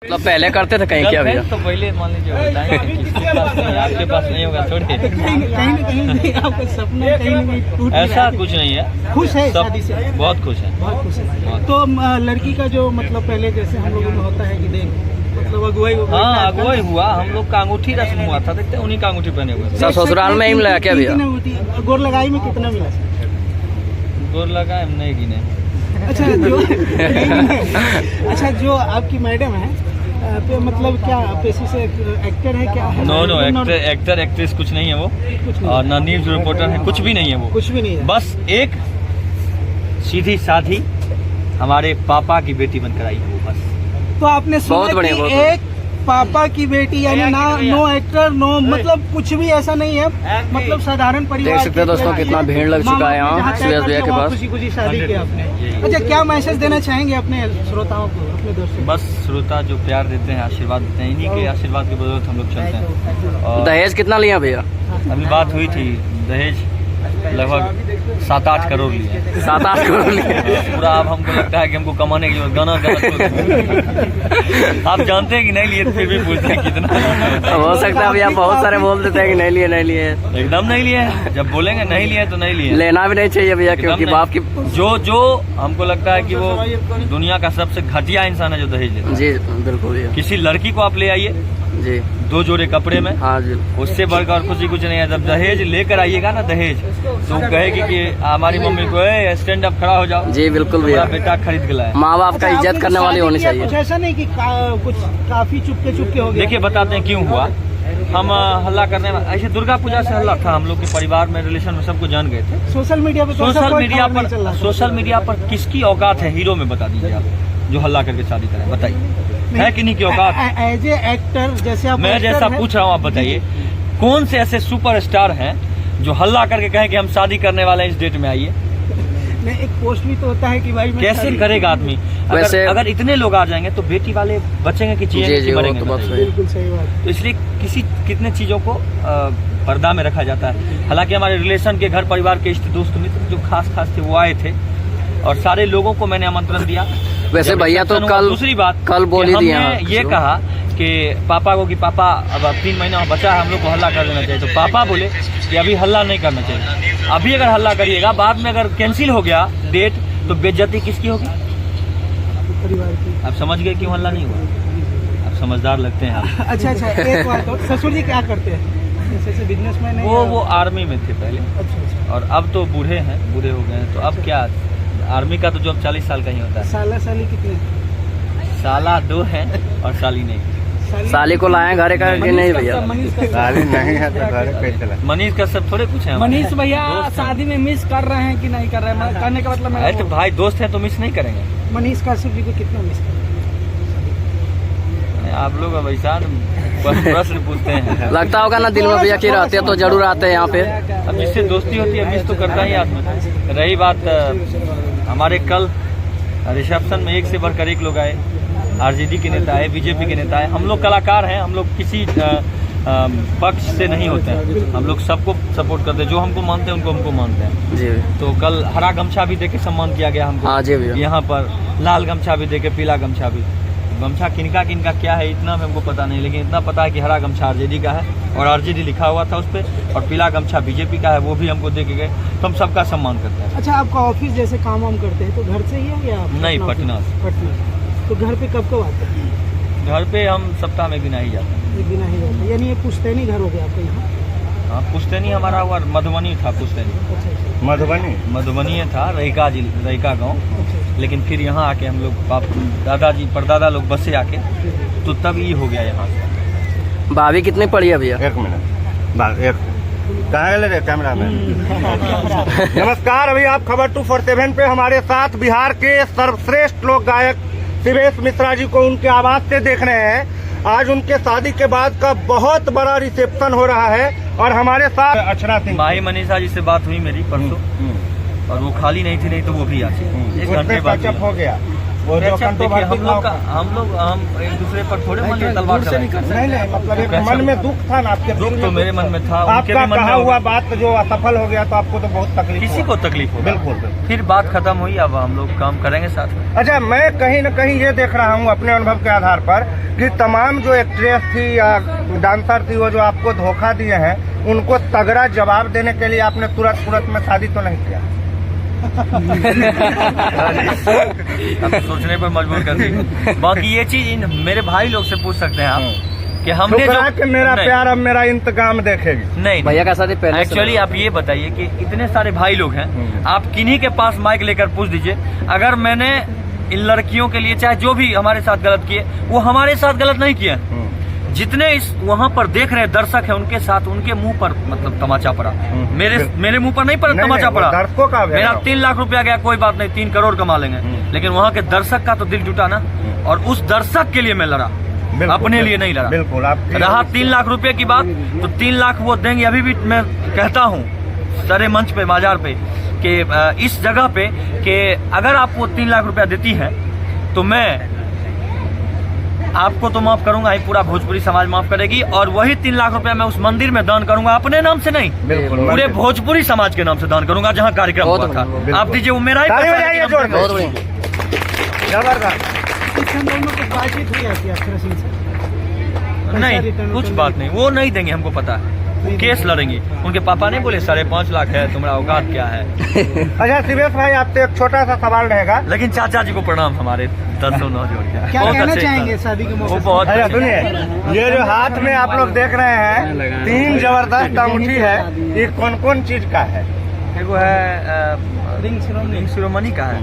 मतलब पहले करते थे कहीं क्या भैया? तो पहले मान लीजिए बताएंगे किसके पास नहीं, आपके पास नहीं होगा थोड़ी। कहीं आपका सपना कहीं ना कहीं टूट गया ऐसा है। कुछ नहीं है, खुश है सब शादी से? बहुत खुश है। बहुत खुश है। बहुत। तो लड़की का जो मतलब पहले जैसे हम लोगों में होता है कि देख मतलब अगुवाई हाँ अगुवाई हुआ, हम लोग का अंगूठी रस्म हुआ था, देखते हैं उन्हीं का अंगूठी पहने हुए। सर ससुराल में ही मिला क्या भैया? गोर लगाई में कितना मिला? गोर लगा नहीं गिने। अच्छा अच्छा जो आपकी मैडम है पे मतलब क्या पेशे से एक्टर है क्या है? नो एक्टर एक्ट्रेस कुछ नहीं है वो, कुछ नहीं। और ना न्यूज रिपोर्टर है, कुछ भी नहीं है वो। कुछ भी नहीं है। बस एक सीधी साधी हमारे पापा की बेटी बनकर आई है वो, बस। तो आपने सुना बहुत बढ़िया, कि बहुत एक पापा की बेटी यानी ना नो एक्टर नो मतलब कुछ भी ऐसा नहीं है, मतलब साधारण परिवार। देख सकते हैं दोस्तों कितना भीड़ लग चुका है यहाँ सुरेश भैया के पास। खुशी खुशी शादी की आपने। अच्छा क्या मैसेज देना चाहेंगे अपने श्रोताओं को, अपने दर्शकों? बस श्रोता जो प्यार देते हैं, आशीर्वाद देते हैं, इन्हीं के आशीर्वाद की बदौलत हम लोग चलते हैं। और दहेज कितना लिया भैया? अभी बात हुई थी, दहेज लगभग 7-8 करोड़ लिए। 7-8 करोड़ लिए? पूरा अब हमको लगता है कि हमको कमाने की गाना आप जानते हैं कि नहीं लिए, फिर भी पूछते हैं कितना। हो सकता है भैया बहुत सारे बोल देते हैं कि नहीं लिए नहीं लिए। एकदम नहीं लिए, जब बोलेंगे नहीं लिए तो नहीं लिए। लेना भी नहीं चाहिए भैया, क्योंकि एकदम बाप की जो हमको लगता है कि वो दुनिया का सबसे घटिया इंसान है जो दहेज लेता है। जी बिल्कुल भैया। किसी लड़की को आप ले आइए जी 2 जोड़े कपड़े में, हाँ जी उससे बढ़कर और खुशी कुछ नहीं है। जब दहेज लेकर आइएगा ना दहेज, तो वो कहेगी कि हमारी मम्मी को स्टैंड अप खड़ा हो जाओ, जी बिल्कुल मेरा भैया। बेटा खरीद के लाया। माँ बाप का इज्जत करने वाली होनी कुछ चाहिए। ऐसा नहीं कि कुछ काफी चुपके हो गया? देखिए बताते हैं क्यों हुआ। हम हल्ला करने में, ऐसे दुर्गा पूजा से हल्ला था, हम लोग के परिवार में रिलेशन में सबको जान गए थे। सोशल मीडिया पे तो सोशल मीडिया पर किसकी औकात है हीरो में, बता दीजिए आप, जो हल्ला करके शादी करें, बताइए है कि नहीं की औकात? एज ए एक्टर जैसे आप, मैं जैसा पूछ रहा हूँ आप बताइए, कौन से ऐसे सुपरस्टार हैं जो हल्ला करके कहें कि हम शादी करने वाले हैं, इस डेट में आइए? नहीं, एक पोस्ट भी तो होता है कि भाई कैसे करेगा आदमी? वैसे अगर इतने लोग आ जाएंगे तो बेटी वाले बचेंगे कि जी जिएंगे जी कि वो मरेंगे? तो बात बताइए। सही है। बिल्कुल सही बात। तो इसलिए कितने चीजों को पर्दा में रखा जाता है। हालांकि हमारे रिलेशन के घर परिवार के इष्ट दोस्त मित्र जो खास थे वो आए थे, और सारे लोगों को मैंने आमंत्रण दिया। वैसे जब भैया तो रिसेप्शन हुआ, कल दूसरी बात कल बोल ही कि दिया हमने ये कहा कि पापा को कि पापा अब 3 महीना बचा है, हम लोग को हल्ला कर देना चाहिए। तो पापा बोले कि अभी हल्ला नहीं करना चाहिए, अभी अगर हल्ला करिएगा बाद में अगर कैंसिल हो गया डेट तो बेइज्जती किसकी होगी? परिवार की। आप समझ गए क्यों हल्ला नहीं हुआ? आप समझदार लगते हैं आप। अच्छा एक बात और, ससुर जी क्या करते हैं? जैसे बिजनेसमैन है वो आर्मी में थे पहले, अच्छा और अब तो बूढ़े हो गए हैं, तो अब क्या, आर्मी का तो जॉब 40 साल का ही होता है। साला साली कितने? साला 2 है और साली नहीं। साली को लाए घरे का कि नहीं भैया? साली नहीं है तो घर कैसे लगे? मनीष का सब थोड़े कुछ है। मनीष भैया दोस्त हैं। शादी में मिस कर रहे हैं कि नहीं कर रहे हैं? करने का मतलब अरे तो भाई दोस्त है तो मिस नहीं करेंगे। मनीष कश्यप जी को कितना मिस कर? आप लोग अब ऐसा प्रश्न पूछते हैं। लगता होगा ना दिल में भैया की रहते हैं तो जरूर आते हैं यहाँ पे। अब जिससे दोस्ती होती है मिस तो करता ही आदमी। रही बात हमारे कल रिसेप्शन में 1 से बढ़कर 1 लोग आए, आरजेडी के नेता है, बीजेपी के नेता है। हम लोग कलाकार हैं, हम लोग किसी पक्ष से नहीं होते हैं, हम लोग सबको सपोर्ट करते हैं, जो हमको मानते हैं उनको हमको मानते हैं। जी तो कल हरा गमछा भी देके सम्मान किया गया हमको। हाँ जी भैया। यहाँ पर लाल गमछा भी देके, पीला गमछा भी। गमछा किनका क्या है इतना हमको पता नहीं, लेकिन इतना पता है कि हरा गमछा आरजेडी का है और आरजेडी लिखा हुआ था उस पर, और पीला गमछा बीजेपी का है, वो भी हमको दे के गए। तो हम सबका सम्मान करते हैं। अच्छा आपका ऑफिस जैसे काम वाम करते हैं तो घर से ही है या नहीं, पटना से। पटना। तो घर पे कब आते हैं? घर पे हम सप्ताह में 1 दिन आ ही जाते हैं। 1 दिन ही रहते हैं, यानी ये पुश्तैनी घर हो गया आपका यहाँ? हाँ, पुश्तैनी हमारा हुआ मधुबनी था। पुश्तैनी अच्छा मधुबनी था, रहिका गाँव। अच्छा। लेकिन फिर यहाँ आके हम लोग दादाजी परदादा लोग बस से आके, तो तब ये हो गया यहाँ से। भाभी कितनी पड़ी है भैया? 1 मिनट एक कहाँ गए कैमरा में? नमस्कार, अभी आप खबर 247 पे हमारे साथ बिहार के सर्वश्रेष्ठ लोक गायक शिवेश मिश्रा जी को उनके आवाज से देख रहे हैं। आज उनके शादी के बाद का बहुत बड़ा रिसेप्शन हो रहा है और हमारे साथ अर्चना सिंह, माही मनीषा जी से बात हुई मेरी परसों, और वो खाली नहीं थी, नहीं तो वो भी आती। 1 घंटे बाद हो गया। वो जो अच्छा, देखिए, कंट्रोवर्सी हम एक दूसरे पर थोड़े मन में तलवार चलाएंगे। नहीं मतलब एक मन में दुख था ना आपके, दुख तो मेरे मन में था, उनके भी आपका मन कहा में हुआ बात जो असफल हो गया तो आपको तो बहुत तकलीफ किसी हुआ। को तकलीफ हो, बिल्कुल। फिर बात खत्म हुई, अब हम लोग काम करेंगे साथ में। अच्छा, मैं कहीं न कहीं ये देख रहा हूँ अपने अनुभव के आधार पर कि तमाम जो एक्ट्रेस थी या डांसर थी वो जो आपको धोखा दिए हैं, उनको तगड़ा जवाब देने के लिए आपने तुरंत में शादी तो नहीं किया? अब सोचने पर मजबूर कर दी। बाकी ये चीज मेरे भाई लोग से पूछ सकते हैं आप कि हमने जो कि मेरा नहीं, प्यार अब मेरा इंतकाम देखेगी। नहीं भैया का शादी पहले से एक्चुअली आप ये बताइए कि इतने सारे भाई लोग हैं, आप किन्हीं के पास माइक लेकर पूछ दीजिए, अगर मैंने इन लड़कियों के लिए चाहे जो भी हमारे साथ गलत किए, वो हमारे साथ गलत नहीं किए। जितने इस वहाँ पर देख रहे दर्शक हैं, उनके साथ उनके मुंह पर मतलब तमाचा पड़ा, मेरे मुंह पर नहीं पड़ा, तमाचा पड़ा। दर्शकों का मेरा 3 लाख रुपया गया, कोई बात नहीं, 3 करोड़ कमा लेंगे, लेकिन वहाँ के दर्शक का तो दिल टूटा ना, और उस दर्शक के लिए मैं लड़ा, अपने लिए नहीं लड़ा। बिल्कुल। रहा 3 लाख रुपए की बात, तो 3 लाख वो देंगे। अभी भी मैं कहता हूँ सारे मंच पे, बाजार पे, कि इस जगह पे कि अगर आप वो 3 लाख रुपया देती है तो मैं आपको तो माफ करूंगा ही, पूरा भोजपुरी समाज माफ करेगी, और वही 3 लाख रुपया मैं उस मंदिर में दान करूंगा, अपने नाम से नहीं, बिल्कुल, पूरे भोजपुरी समाज के नाम से दान करूंगा, जहाँ कार्यक्रम हुआ था। आप दीजिए, वो मेरा ही पैसा है कि हम बहुत करेंगे। बढ़िया। जबरदस्त। हम दोनों की बातचीत हुई ऐसी अक्षर सिंह से? नहीं, कुछ बात नहीं, वो नहीं देंगे, हमको पता है, केस लड़ेंगे। उनके पापा नहीं बोले 5.5 लाख है, तुम्हारा औकात क्या है? अच्छा शिवेश भाई, आपसे एक छोटा सा सवाल रहेगा। लेकिन चाचा जी को प्रणाम, हमारे 10 नौजवान क्या कहना चाहेंगे शादी के मौके वो पर? बहुत अच्छा सुनिए, ये जो हाथ में आप लोग देख रहे हैं 3 जबरदस्त अंगूठी है, ये कौन कौन चीज का है? एगो है रिंग शिरोमणि का है,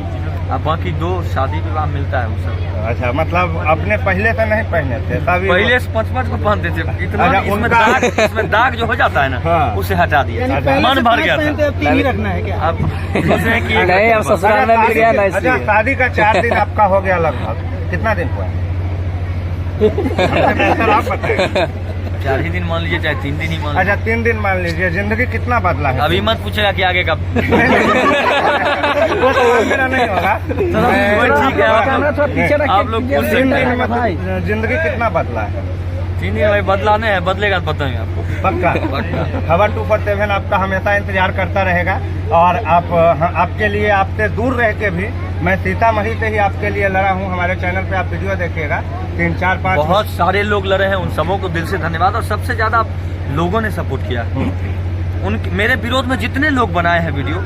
अब बाकी 2 शादी विवाह मिलता है वो सब। अच्छा, मतलब अपने पहले से नहीं पहने थे तभी? पहले से 5-5 को पहनते थे, इतना अच्छा, इसमें दाग जो हो जाता है ना, हाँ। उसे हटा दिया, यानी पहले मन से भर 5 गया पहनते, था। अब 3 ही रखना है क्या? अब सोचे कि नहीं, अब ससुराल में मिल गया ना, अच्छा, इसलिए। शादी का 4 दिन आपका हो गया लगभग, कितना दिन हुआ? सर आप बताइए। 4 ही दिन मान लीजिए, चाहे 3 दिन ही मान लीजिए। अच्छा 3 दिन मान लीजिए, जिंदगी कितना बदला है? अभी मत पूछेगा कि आगे कब। वो तो मेरा नहीं होगा। ठीक है, आप लोग पूछ 3 सकते दिन हैं। में जिंदगी कितना बदला है? 3 दिन में बदलाने हैं, बदलेगा तो बताएंगे आपको। पक्का। खबर 247 आपका हमेशा इंतजार करता रहेगा, और आपके लिए, आपसे दूर रह के भी मैं सीतामढ़ी से ही आपके लिए लड़ा हूँ। हमारे चैनल पे आप वीडियो देखिएगा, 3-4-5 बहुत सारे लोग लड़े हैं, उन सबों को दिल से धन्यवाद, और सबसे ज्यादा लोगों ने सपोर्ट किया। मेरे विरोध में जितने लोग बनाए हैं वीडियो,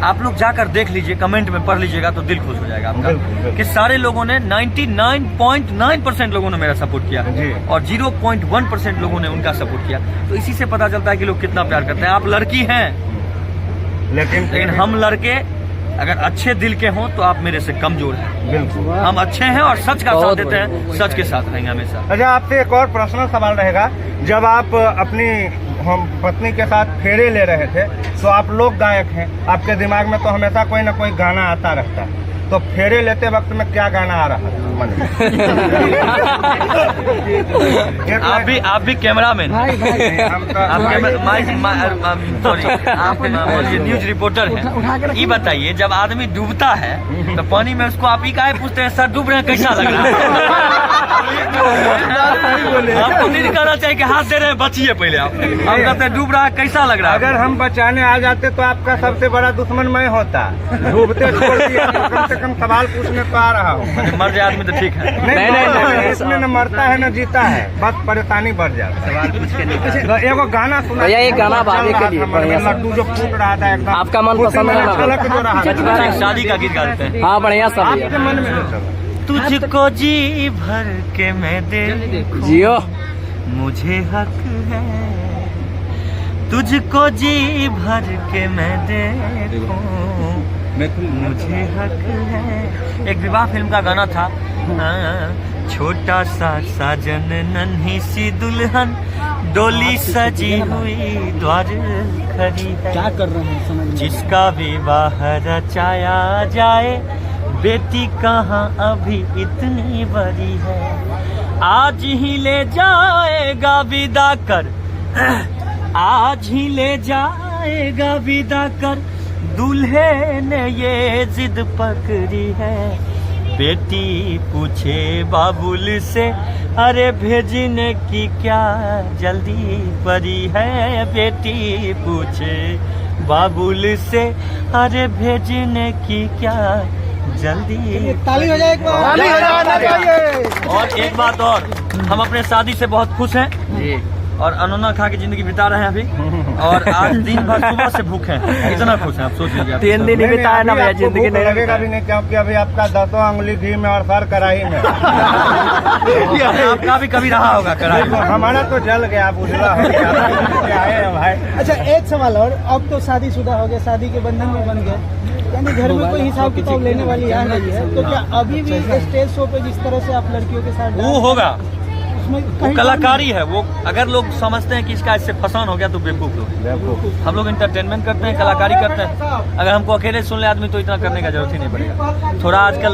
आप लोग जाकर देख लीजिए, कमेंट में पढ़ लीजिएगा तो दिल खुश हो जाएगा आपका, कि सारे लोगों ने 99.9% लोगों ने मेरा सपोर्ट किया, और 0.1% लोगों ने उनका सपोर्ट किया। तो इसी से पता चलता है कि लोग कितना प्यार करते हैं। आप लड़की हैं, लेकिन हम लड़के अगर अच्छे दिल के हों तो आप मेरे से कमजोर हैं। बिल्कुल, हम अच्छे हैं और सच का साथ देते हैं, सच के साथ रहेंगे हमेशा। अच्छा, आपसे एक और पर्सनल सवाल रहेगा। जब आप अपनी हम पत्नी के साथ फेरे ले रहे थे, तो आप लोग गायक हैं, आपके दिमाग में तो हमेशा कोई ना कोई गाना आता रहता है, तो फेरे लेते वक्त में क्या गाना आ रहा है मन में? आप भी कैमरामैन, सॉरी, आप न्यूज रिपोर्टर हैं, ये बताइए, जब आदमी डूबता है तो पानी में उसको आप ही काहे पूछते हैं, सर डूब रहे हैं, कैसा लग रहा है? आपको नहीं कहना चाहिए कि हाथ दे रहे हैं, बचिए पहले आप कहते हैं डूब रहा है, कैसा लग रहा है? अगर हम बचाने आ जाते तो आपका सबसे बड़ा दुश्मन मैं होता। डूबते छोड़ दिया तो कम से कम सवाल पूछने तो आ रहा हूँ। मर जाए आदमी तो ठीक है। नहीं, इसमें न मरता है न जीता है, बस परेशानी बढ़ जाता है। सवाल पूछ के नहीं। एगो गाना सुना भैया, ये गाना भाभी के लिए बढ़िया सा। लड्डू जो फूट रहा था एकदम, आपका मन पसंद है ना? छलक जो रहा था। शादी का गीत गाते हैं। हाँ, बढ़िया सब आपके मन में जो चला। तुझको जी भर के मैं देखूं, जियो। मुझे हक है, तुझको जी भर के मैं देखूं, मुझे हक है। एक विवाह फिल्म का गाना था, छोटा सा साजन नन्ही सी दुल्हन, डोली सजी हुई द्वार खड़ी है, क्या कर रहे हैं समझ में? जिसका विवाह रचाया जाए, बेटी कहाँ अभी इतनी बड़ी है, आज ही ले जाएगा विदा कर, आज ही ले जाएगा विदा कर, दूल्हे ने ये जिद पकड़ी है, बेटी पूछे बाबुल से, अरे भेजने की क्या जल्दी पड़ी है। बेटी पूछे बाबुल से, अरे भेजने की क्या जल्दी। ताली हो जाए एक बार। ताली हो जाए। और एक बात और, हम अपने शादी से बहुत खुश हैं जी। और अनोना खा के जिंदगी बिता रहे हैं अभी, और आज दिन भर सुबह से भूखे हैं, इतना खुश हैं आप सोच लीजिए। 3 दिन ही बिताया ना भैया, जिंदगी नहीं लगेगा भी नहीं, क्योंकि अभी आपका 10 अंगुली घी में और सर कढ़ाई में। आपका भी कभी रहा होगा कढ़ाई में। हमारा तो जल गया, बुझला हो गया। आए हैं भाई। अच्छा एक सवाल और, अब तो शादीशुदा हो गया, शादी के बंधन में बन गए, यानी घर में कोई हिसाब किताब लेने वाली आ रही है, तो क्या अभी भी स्टेज शो पे जिस तरह से आप लड़कियों के साथ वो होगा, उसमें वो कहीं कलाकारी है। वो अगर लोग समझते हैं कि इसका इससे फसान हो गया तो बेवकूफ लोग। हम लोग इंटरटेनमेंट करते हैं, कलाकारी करते हैं। अगर हमको अकेले सुन ले आदमी तो इतना करने का जरूरत ही नहीं पड़ेगा। थोड़ा आजकल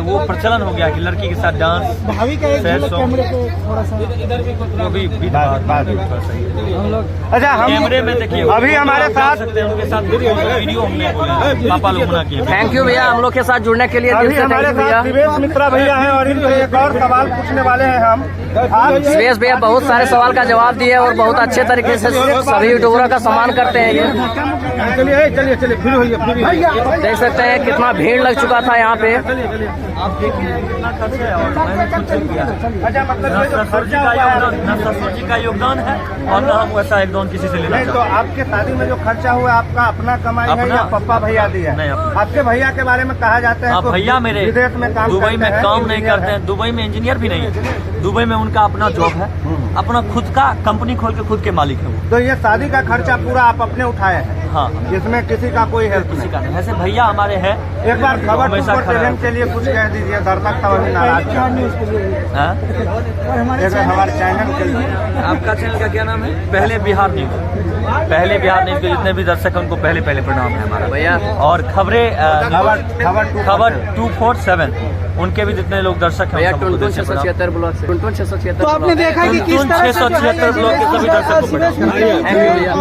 वो प्रचलन हो गया कि लड़की के साथ डांस, भाभी का एक सैड झलक सॉन्ग, कैमरे पे थोड़ा सा वो भी बात थोड़ा सही है। हम लोग अच्छा, हम कैमरे में देखिए अभी हमारे साथ सकते हैं, उनके साथ वीडियो हमने पापा लोग मना किए। थैंक यू भैया, हम लोग के साथ जुड़ने के लिए दिल अभी से हमारे थैंक यू साथ भैया। शिवेश मिश्रा भैया हैं और इनसे एक और सवाल पूछने वाले हैं हम। आप सुरेश भैया बहुत सारे सवाल का जवाब दिए और बहुत अच्छे तरीके से सभी यूट्यूबरों का सम्मान करते हैं ये। चलिए चलिए चलिए, फिर होइए देख सकते हैं कितना भीड़ लग चुका था यहाँ पे। आप देखिए कितना खर्च है, और मैंने खुद से किया है। अच्छा, मतलब न ये जो ससुर जी खर्चा का हुआ है, योगदान, न ससुर जी का योगदान है, और न हम वैसा योगदान किसी से लेना नहीं तो चाहते हैं। आपके शादी में जो खर्चा हुआ है, आपका अपना कमाई है अपना? या पप्पा भैया दिया? नहीं, अपना। आपके भैया के बारे में कहा जाता है आप तो भैया मेरे विदेश में काम दुबई में करते हैं, काम नहीं इंजीनियर करते हैं, दुबई में इंजीनियर भी नहीं है, दुबई में उनका अपना जॉब है, अपना खुद का कंपनी खोल के खुद के मालिक है वो। तो ये शादी का खर्चा पूरा आप अपने उठाए हैं, हाँ, इसमें किसी का कोई हेल्प किसी नहीं? का नहीं। वैसे भैया हमारे हैं। एक बार खबर हमेशा खड़ा है। 247 के लिए कुछ कह दीजिए, दर्शक खबर भी नाराज बिहार न्यूज के लिए हाँ? और हमारे एक बार हमारे चैनल के लिए। आपका चैनल का क्या नाम है? पहले बिहार न्यूज। पहले बिहार न्यूज के जितने भी दर्शक हैं उनको पहले प्रणाम है हमारा भैया। और खबरें खबर 247 उनके भी जितने लोग दर्शक हैं भैया उनको टुनटुन दिल से प्रणाम। 676 ब्लॉक से, टुनटुन 676 तो आपने देखा कि किस टुनटुन तरह से जो है 676 ब्लॉक के सभी दर्शकों को प्रणाम। थैंक यू भैया।